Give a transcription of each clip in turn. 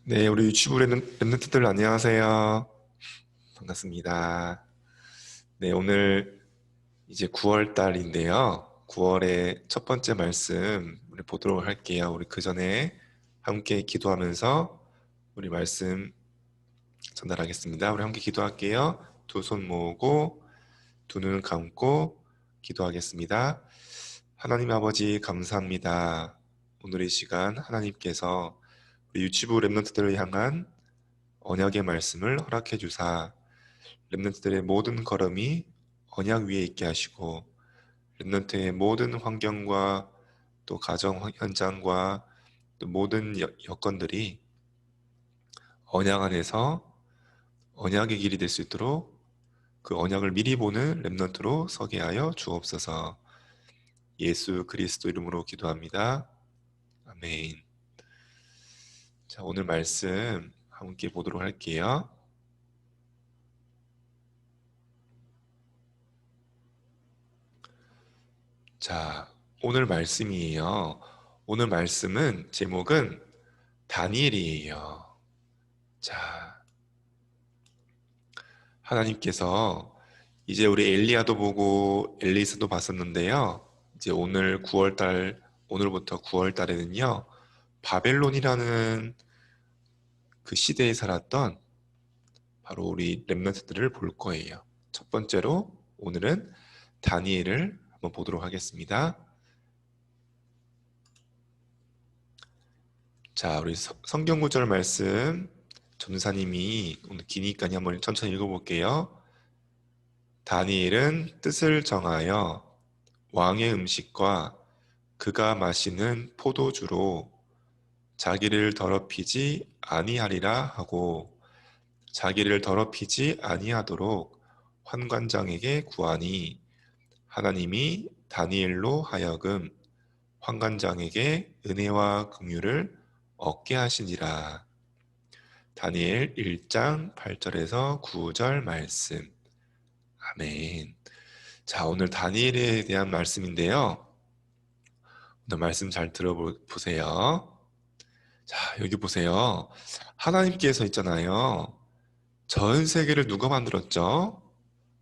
네, 우리 유튜브 랩런트들 안녕하세요. 반갑습니다. 네, 오늘 이제 9월 달인데요. 9월의 첫 번째 말씀 우리 보도록 할게요. 우리 그 전에 함께 기도하면서 우리 말씀 전달하겠습니다. 우리 함께 기도할게요. 두 손 모으고 두 눈을 감고 기도하겠습니다. 하나님 아버지 감사합니다. 오늘 이 시간 하나님께서 우리 유튜브 랩런트들을 향한 언약의 말씀을 허락해 주사 렘넌트들의 모든 걸음이 언약 위에 있게 하시고 렘넌트의 모든 환경과 또 가정 현장과 또 모든 여건들이 언약 안에서 언약의 길이 될 수 있도록 그 언약을 미리 보는 렘넌트로 서게 하여 주옵소서. 예수 그리스도 이름으로 기도합니다. 아멘. 자, 오늘 말씀 함께 보도록 할게요. 자, 오늘 말씀이에요. 오늘 말씀은 제목은 다니엘이에요. 자, 하나님께서 이제 우리 엘리야도 보고 엘리사도 봤었는데요. 이제 오늘부터 9월 달에는요. 바벨론이라는 그 시대에 살았던 바로 우리 렘넌트들을 볼 거예요. 첫 번째로 오늘은 다니엘을 한번 보도록 하겠습니다. 자, 우리 성경 구절 말씀 전사님이 오늘 기니까 한번 천천히 읽어볼게요. 다니엘은 뜻을 정하여 왕의 음식과 그가 마시는 포도주로 자기를 더럽히지 아니하리라 하고 자기를 더럽히지 아니하도록 환관장에게 구하니 하나님이 다니엘로 하여금 환관장에게 은혜와 긍휼을 얻게 하시니라. 다니엘 1장 8절에서 9절 말씀. 아멘. 자, 오늘 다니엘에 대한 말씀인데요. 오늘 말씀 잘 들어보세요. 자, 여기 보세요. 하나님께서 있잖아요. 전 세계를 누가 만들었죠?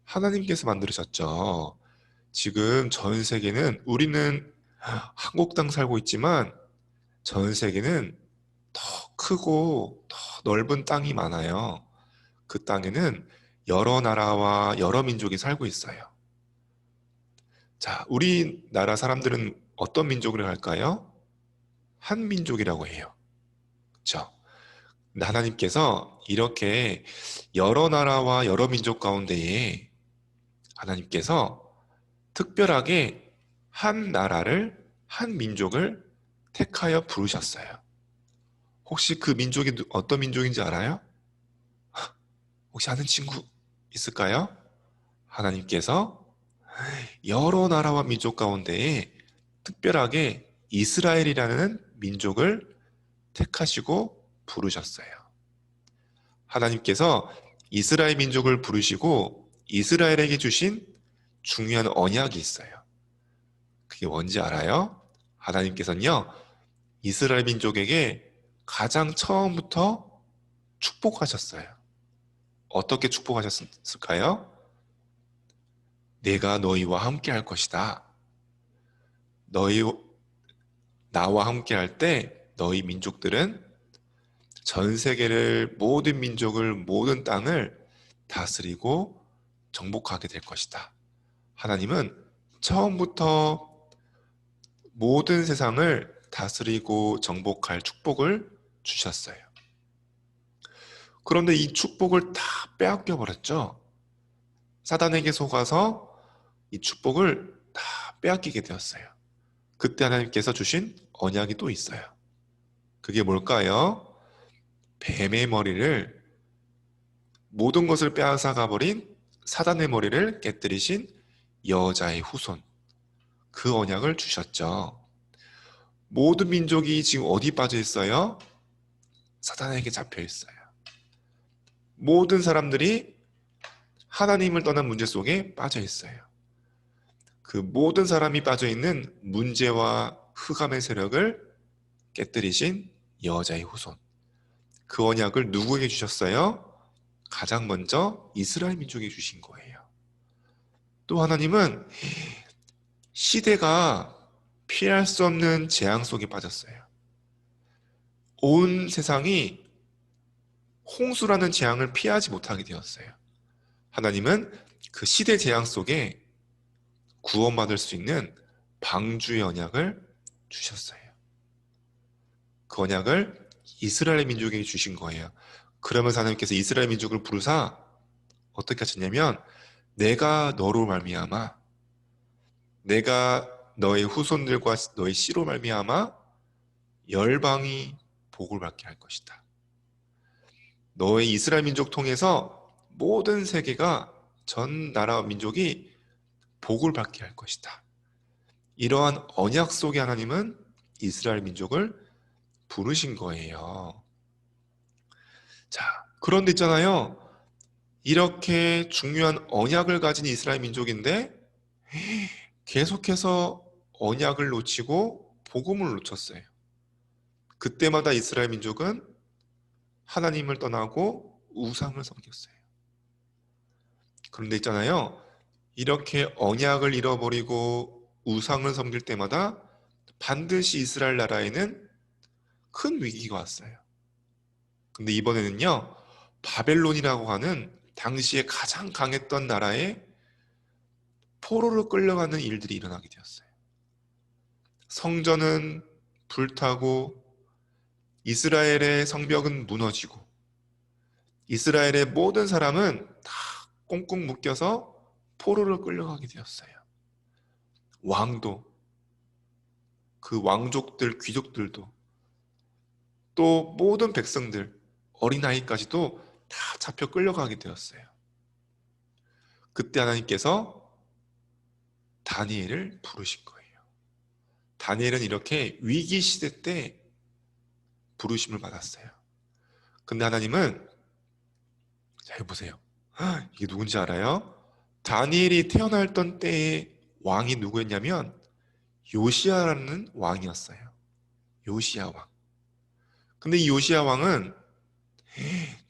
하나님께서 만드셨죠. 지금 전 세계는 우리는 한국 땅 살고 있지만 전 세계는 더 크고 더 넓은 땅이 많아요. 그 땅에는 여러 나라와 여러 민족이 살고 있어요. 자, 우리나라 사람들은 어떤 민족을 할까요? 한민족이라고 해요. 그렇죠? 근데 하나님께서 이렇게 여러 나라와 여러 민족 가운데에 하나님께서 특별하게 한 나라를, 한 민족을 택하여 부르셨어요. 혹시 그 민족이 어떤 민족인지 알아요? 혹시 아는 친구 있을까요? 하나님께서 여러 나라와 민족 가운데에 특별하게 이스라엘이라는 민족을 택하시고 부르셨어요. 하나님께서 이스라엘 민족을 부르시고 이스라엘에게 주신 중요한 언약이 있어요. 그게 뭔지 알아요? 하나님께서는요, 이스라엘 민족에게 가장 처음부터 축복하셨어요. 어떻게 축복하셨을까요? 내가 너희와 함께 할 것이다. 너희, 나와 함께 할 때 너희 민족들은 전 세계를, 모든 민족을, 모든 땅을 다스리고 정복하게 될 것이다. 하나님은 처음부터 모든 세상을 다스리고 정복할 축복을 주셨어요. 그런데 이 축복을 다 빼앗겨 버렸죠. 사단에게 속아서 이 축복을 다 빼앗기게 되었어요. 그때 하나님께서 주신 언약이 또 있어요. 그게 뭘까요? 뱀의 머리를, 모든 것을 빼앗아 가버린 사단의 머리를 깨뜨리신 여자의 후손, 그 언약을 주셨죠. 모든 민족이 지금 어디 빠져 있어요? 사단에게 잡혀 있어요. 모든 사람들이 하나님을 떠난 문제 속에 빠져 있어요. 그 모든 사람이 빠져 있는 문제와 흑암의 세력을 깨뜨리신 여자의 후손, 그 언약을 누구에게 주셨어요? 가장 먼저 이스라엘 민족에게 주신 거예요. 또 하나님은 시대가 피할 수 없는 재앙 속에 빠졌어요. 온 세상이 홍수라는 재앙을 피하지 못하게 되었어요. 하나님은 그 시대 재앙 속에 구원받을 수 있는 방주의 언약을 주셨어요. 그 언약을 이스라엘 민족에게 주신 거예요. 그러면서 하나님께서 이스라엘 민족을 부르사 어떻게 하셨냐면, 내가 너로 말미암아, 내가 너의 후손들과 너의 씨로 말미암아 열방이 복을 받게 할 것이다. 너의 이스라엘 민족 통해서 모든 세계가, 전 나라 민족이 복을 받게 할 것이다. 이러한 언약 속에 하나님은 이스라엘 민족을 부르신 거예요. 자, 그런데 있잖아요. 이렇게 중요한 언약을 가진 이스라엘 민족인데 계속해서 언약을 놓치고 복음을 놓쳤어요. 그때마다 이스라엘 민족은 하나님을 떠나고 우상을 섬겼어요. 그런데 있잖아요. 이렇게 언약을 잃어버리고 우상을 섬길 때마다 반드시 이스라엘 나라에는 큰 위기가 왔어요. 근데 이번에는요, 바벨론이라고 하는 당시에 가장 강했던 나라에 포로로 끌려가는 일들이 일어나게 되었어요. 성전은 불타고 이스라엘의 성벽은 무너지고 이스라엘의 모든 사람은 다 꽁꽁 묶여서 포로로 끌려가게 되었어요. 왕도, 그 왕족들, 귀족들도, 또 모든 백성들, 어린아이까지도 다 잡혀 끌려가게 되었어요. 그때 하나님께서 다니엘을 부르신 거예요. 다니엘은 이렇게 위기 시대 때 부르심을 받았어요. 근데 하나님은, 자, 보세요. 이게 누군지 알아요? 다니엘이 태어났던 때의 왕이 누구였냐면 요시야라는 왕이었어요. 요시야 왕. 근데 이 요시야 왕은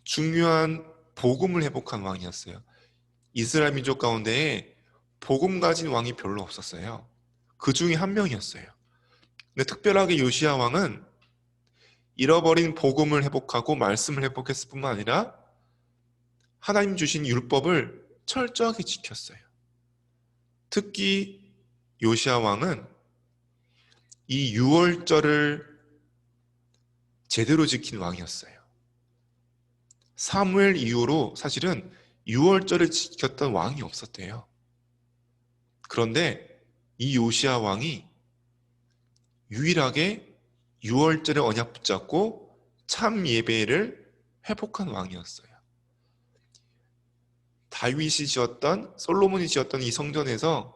중요한 복음을 회복한 왕이었어요. 이스라엘 민족 가운데에 복음 가진 왕이 별로 없었어요. 그 중에 한 명이었어요. 근데 특별하게 요시야 왕은 잃어버린 복음을 회복하고 말씀을 회복했을 뿐만 아니라 하나님 주신 율법을 철저하게 지켰어요. 특히 요시야 왕은 이 유월절을 제대로 지킨 왕이었어요. 사무엘 이후로 사실은 유월절을 지켰던 왕이 없었대요. 그런데 이 요시야 왕이 유일하게 유월절의 언약 붙잡고 참 예배를 회복한 왕이었어요. 다윗이 지었던, 솔로몬이 지었던 이 성전에서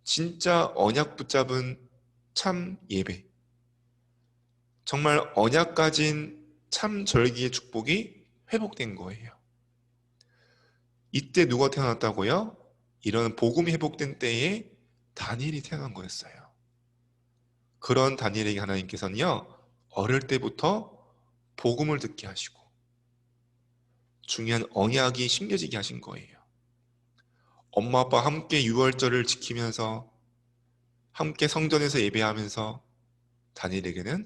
진짜 언약 붙잡은 참 예배, 정말 언약 가진 참 절기의 축복이 회복된 거예요. 이때 누가 태어났다고요? 이런 복음이 회복된 때에 다니엘이 태어난 거였어요. 그런 다니엘에게 하나님께서는요, 어릴 때부터 복음을 듣게 하시고 중요한 언약이 심겨지게 하신 거예요. 엄마 아빠 함께 유월절을 지키면서 함께 성전에서 예배하면서 다니엘에게는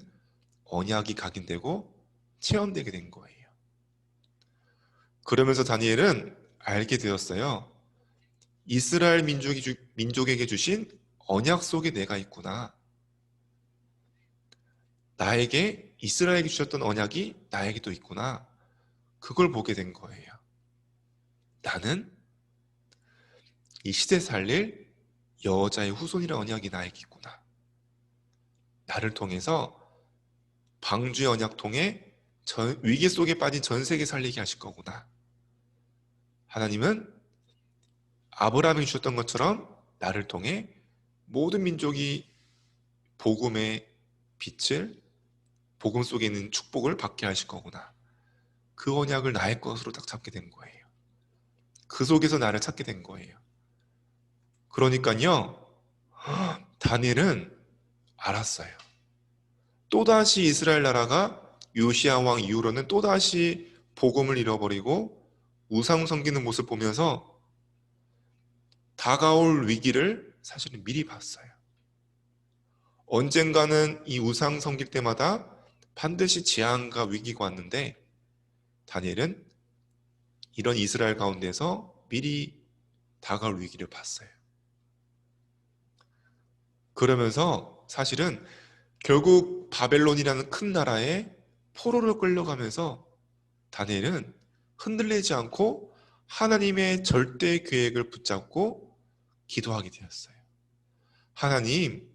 언약이 각인되고 체험되게 된 거예요. 그러면서 다니엘은 알게 되었어요. 이스라엘 민족에게 주신 언약 속에 내가 있구나. 나에게, 이스라엘에게 주셨던 언약이 나에게도 있구나. 그걸 보게 된 거예요. 나는 이 시대 살릴 여자의 후손이라는 언약이 나에게 있구나. 나를 통해서 방주의 언약 통해 위기 속에 빠진 전 세계 살리게 하실 거구나. 하나님은 아브라함이 주셨던 것처럼 나를 통해 모든 민족이 복음의 빛을, 복음 속에 있는 축복을 받게 하실 거구나. 그 언약을 나의 것으로 딱 잡게 된 거예요. 그 속에서 나를 찾게 된 거예요. 그러니까요, 다니엘은 알았어요. 또다시 이스라엘 나라가 요시야 왕 이후로는 또다시 복음을 잃어버리고 우상 섬기는 모습 보면서 다가올 위기를 사실은 미리 봤어요. 언젠가는 이 우상 섬길 때마다 반드시 재앙과 위기가 왔는데 다니엘은 이런 이스라엘 가운데서 미리 다가올 위기를 봤어요. 그러면서 사실은 결국 바벨론이라는 큰 나라에 포로로 끌려가면서 다니엘은 흔들리지 않고 하나님의 절대 계획을 붙잡고 기도하게 되었어요. 하나님,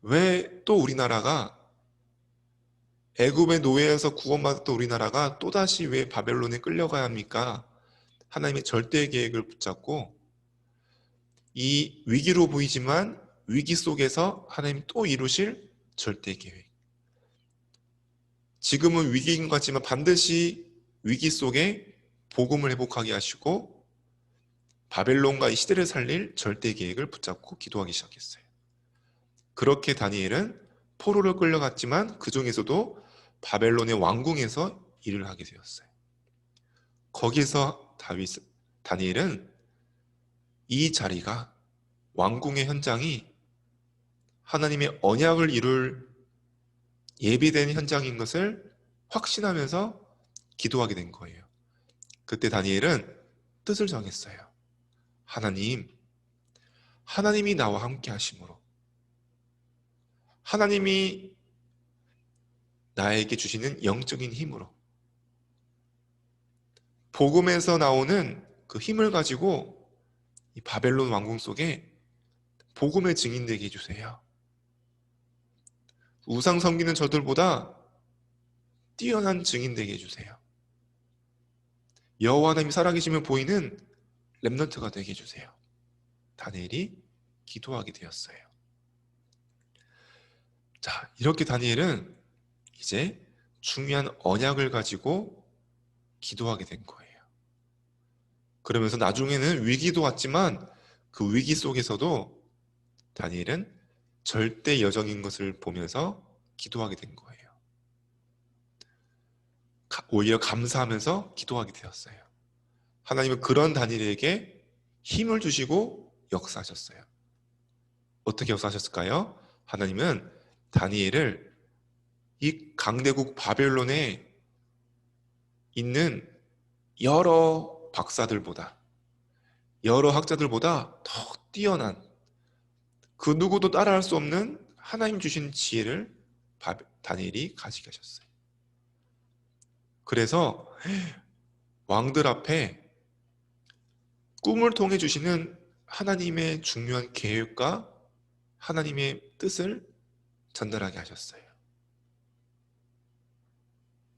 왜 또 우리나라가 애굽의 노예에서 구원받았던 우리나라가 또다시 왜 바벨론에 끌려가야 합니까? 하나님의 절대 계획을 붙잡고 이 위기로 보이지만 위기 속에서 하나님 또 이루실 절대 계획. 지금은 위기인 것 같지만 반드시 위기 속에 복음을 회복하게 하시고 바벨론과 이 시대를 살릴 절대 계획을 붙잡고 기도하기 시작했어요. 그렇게 다니엘은 포로를 끌려갔지만 그 중에서도 바벨론의 왕궁에서 일을 하게 되었어요. 거기서 다니엘은 이 자리가 왕궁의 현장이 하나님의 언약을 이룰 예비된 현장인 것을 확신하면서 기도하게 된 거예요. 그때 다니엘은 뜻을 정했어요. 하나님이 나와 함께 하심으로 하나님이 나에게 주시는 영적인 힘으로 복음에서 나오는 그 힘을 가지고 이 바벨론 왕궁 속에 복음의 증인되게 해주세요. 우상 섬기는 저들보다 뛰어난 증인되게 해주세요. 여호와 하나님이 살아계시면 보이는 렘넌트가 되게 해주세요. 다니엘이 기도하게 되었어요. 자, 이렇게 다니엘은 이제 중요한 언약을 가지고 기도하게 된 거예요. 그러면서 나중에는 위기도 왔지만 그 위기 속에서도 다니엘은 절대 여정인 것을 보면서 기도하게 된 거예요. 오히려 감사하면서 기도하게 되었어요. 하나님은 그런 다니엘에게 힘을 주시고 역사하셨어요. 어떻게 역사하셨을까요? 하나님은 다니엘을 이 강대국 바벨론에 있는 여러 박사들보다, 여러 학자들보다 더 뛰어난, 그 누구도 따라할 수 없는 하나님 주신 지혜를 다니엘이 가지게 하셨어요. 그래서 왕들 앞에 꿈을 통해 주시는 하나님의 중요한 계획과 하나님의 뜻을 전달하게 하셨어요.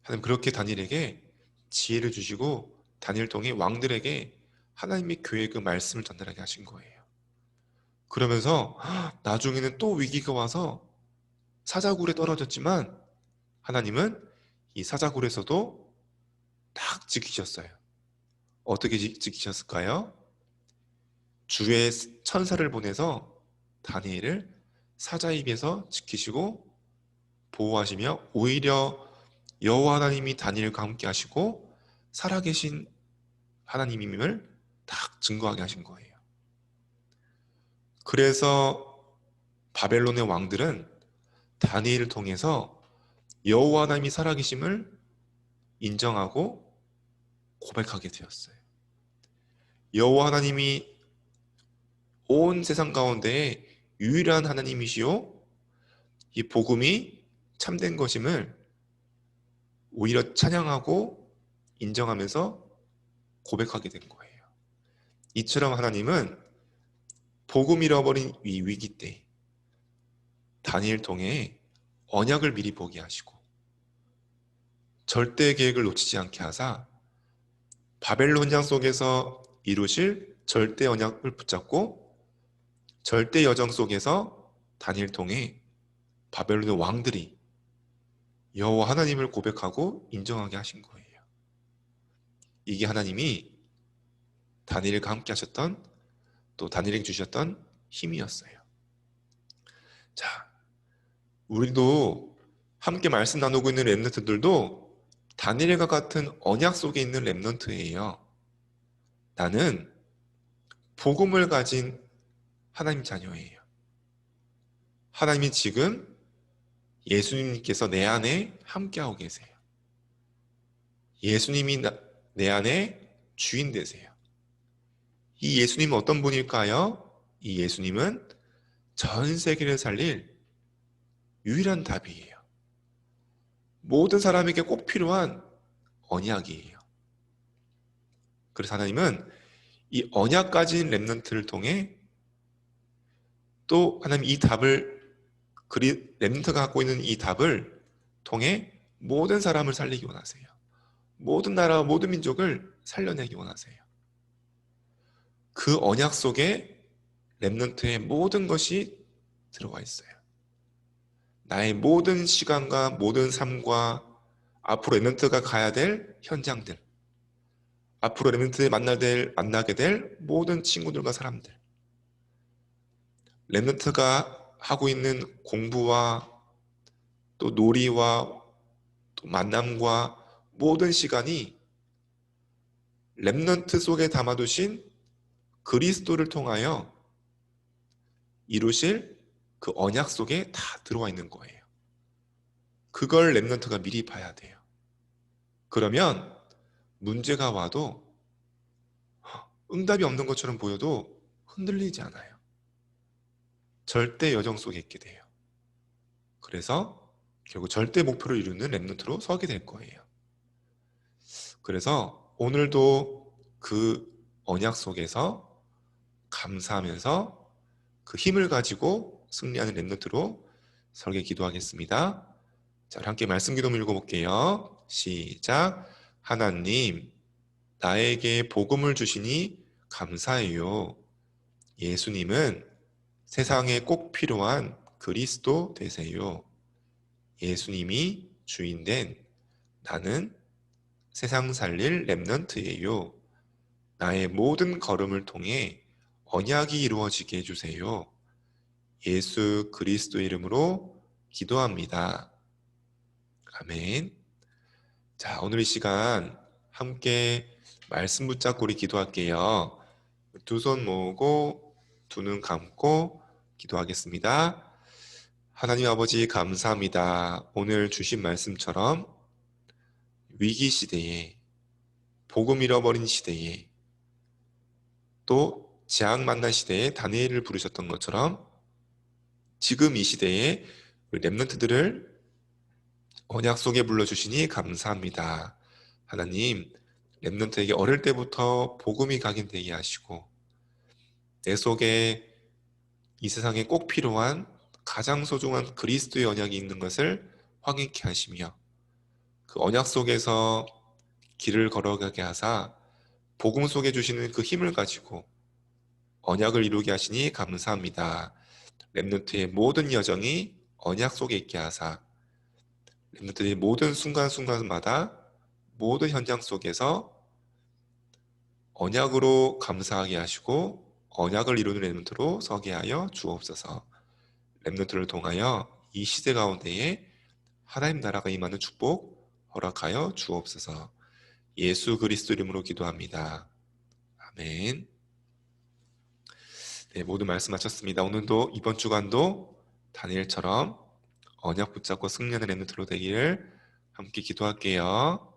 하나님 그렇게 다니엘에게 지혜를 주시고 다니엘 통해 왕들에게 하나님의 계획의 말씀을 전달하게 하신 거예요. 그러면서 나중에는 또 위기가 와서 사자굴에 떨어졌지만 하나님은 이 사자굴에서도 딱 지키셨어요. 어떻게 지키셨을까요? 주의 천사를 보내서 다니엘을 사자 입에서 지키시고 보호하시며 오히려 여호와 하나님이 다니엘과 함께 하시고 살아계신 하나님임을 딱 증거하게 하신 거예요. 그래서 바벨론의 왕들은 다니엘을 통해서 여호와 하나님이 살아계심을 인정하고 고백하게 되었어요. 여호와 하나님이 온 세상 가운데 유일한 하나님이시요 이 복음이 참된 것임을 오히려 찬양하고 인정하면서 고백하게 된 거예요. 이처럼 하나님은 복음 잃어버린 이 위기 때 다니엘 통해 언약을 미리 보게 하시고 절대 계획을 놓치지 않게 하사 바벨론장 속에서 이루실 절대 언약을 붙잡고 절대 여정 속에서 다니엘 통해 바벨론의 왕들이 여호와 하나님을 고백하고 인정하게 하신 거예요. 이게 하나님이 다니엘과 함께 하셨던 또 다니엘에게 주셨던 힘이었어요. 자, 우리도 함께 말씀 나누고 있는 렘넌트들도 다니엘과 같은 언약 속에 있는 렘넌트예요. 나는 복음을 가진 하나님 자녀예요. 하나님이 지금 예수님께서 내 안에 함께하고 계세요. 예수님이 내 안에 주인 되세요. 이 예수님은 어떤 분일까요? 이 예수님은 전 세계를 살릴 유일한 답이에요. 모든 사람에게 꼭 필요한 언약이에요. 그래서 하나님은 이 언약 가진 렘넌트를 통해 또 하나님 이 답을 렘넌트가 갖고 있는 이 답을 통해 모든 사람을 살리기 원하세요. 모든 나라와 모든 민족을 살려내기 원하세요. 그 언약 속에 렘넌트의 모든 것이 들어가 있어요. 나의 모든 시간과 모든 삶과 앞으로 렘넌트가 가야 될 현장들, 앞으로 렘넌트에 만나게 될 모든 친구들과 사람들, 렘넌트가 하고 있는 공부와 또 놀이와 또 만남과 모든 시간이 렘넌트 속에 담아두신 그리스도를 통하여 이루실 그 언약 속에 다 들어와 있는 거예요. 그걸 렘넌트가 미리 봐야 돼요. 그러면 문제가 와도 응답이 없는 것처럼 보여도 흔들리지 않아요. 절대 여정 속에 있게 돼요. 그래서 결국 절대 목표를 이루는 렘넌트로 서게 될 거예요. 그래서 오늘도 그 언약 속에서 감사하면서 그 힘을 가지고 승리하는 렘넌트로 설계 기도하겠습니다. 자, 함께 말씀 기도 읽어볼게요. 시작. 하나님, 나에게 복음을 주시니 감사해요. 예수님은 세상에 꼭 필요한 그리스도 되세요. 예수님이 주인된 나는 세상 살릴 렘넌트예요. 나의 모든 걸음을 통해 언약이 이루어지게 해주세요. 예수 그리스도 이름으로 기도합니다. 아멘. 자, 오늘 이 시간 함께 말씀 붙잡고 우리 기도할게요. 두 손 모으고 두 눈 감고 기도하겠습니다. 하나님 아버지 감사합니다. 오늘 주신 말씀처럼 위기 시대에, 복음 잃어버린 시대에, 또 재앙 만난 시대에 다니엘을 부르셨던 것처럼 지금 이 시대에 우리 렘넌트들을 언약 속에 불러주시니 감사합니다. 하나님, 렘넌트에게 어릴 때부터 복음이 각인되게 하시고 내 속에 이 세상에 꼭 필요한 가장 소중한 그리스도의 언약이 있는 것을 확인케 하시며 그 언약 속에서 길을 걸어가게 하사 복음 속에 주시는 그 힘을 가지고 언약을 이루게 하시니 감사합니다. 렘넌트의 모든 여정이 언약 속에 있게 하사 렘넌트의 모든 순간순간마다 모든 현장 속에서 언약으로 감사하게 하시고 언약을 이루는 렘넌트로 서게 하여 주옵소서. 렘넌트를 통하여 이 시대 가운데에 하나님 나라가 임하는 축복 허락하여 주옵소서. 예수 그리스도 이름으로 기도합니다. 아멘. 네, 모두 말씀 마쳤습니다. 오늘도 이번 주간도 다니엘처럼 언약 붙잡고 승리하는 렘넌트로 되기를 함께 기도할게요.